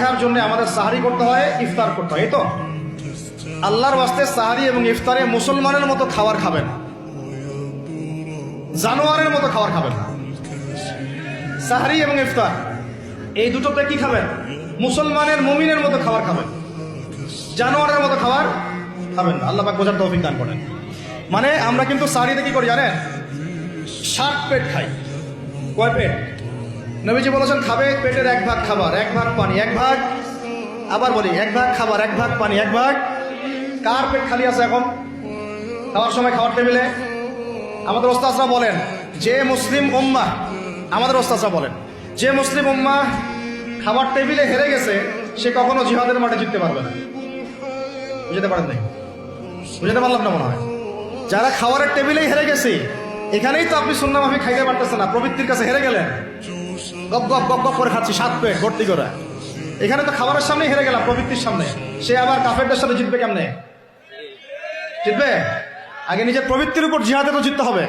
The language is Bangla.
রাখার জন্য আমাদের সাহারি করতে হয়, ইফতার করতে হয়, এই তো। আল্লাহর ওয়াস্তে সাহারি এবং ইফতারে মুসলমানের মতো খাবার খাবেন, জানোয়ারের মতো খাবার খাবেন না। সাহারি এবং ইফতার এই দুটোতে কি খাবেন? মুসলমানের, মুমিনের মতো খাবার খাবেন, জানোয়ারের মতো খাবার খাবেন না। আল্লাহ পাক বোঝার তৌফিক দান করেন। মানে আমরা কিন্তু সাহারিতে কি করি জানেন? 60 পেট খাই। কয় পেট? নবীজি বলেছেন খাবে পেটের 1 ভাগ খাবার, 1 ভাগ পানি, 1 ভাগ, আবার বলি 1 ভাগ খাবার, 1 ভাগ পানি, 1 ভাগ। কার পেট খালি আছে এখন খাওয়ার সময় খাওয়ার টেবিলে? আমাদের ওস্তাদরা বলেন যে মুসলিম উম্মাহ, আমাদের ওস্তাদরা বলেন যে মুসলিম উম্মাহ খাবার টেবিলে হেরে গেছে সে কখনো জিহাদের মাঠে জিততে পারবে না। বুঝতে পারেন নাই? বুঝতে পারলাম না মনে হয়। যারা খাবারের টেবিলেই হেরে গেছে, এখানেই তো আপনি সুন্নাহ মাফিক খাইতে পারতেছেন না, প্রবৃত্তির কাছে হেরে গেলেন, গপ গপ গপ গপ করে খাচ্ছি 7 পেট ভর্তি করে। এখানে তো খাবারের সামনেই হেরে গেলাম, প্রবৃত্তির সামনে। সে আবার কাফেরদের সাথে জিতবে কেমনে? জিতবে? আগে নিজের প্রবৃত্তির উপর জিহাদে তো জিততে হবে।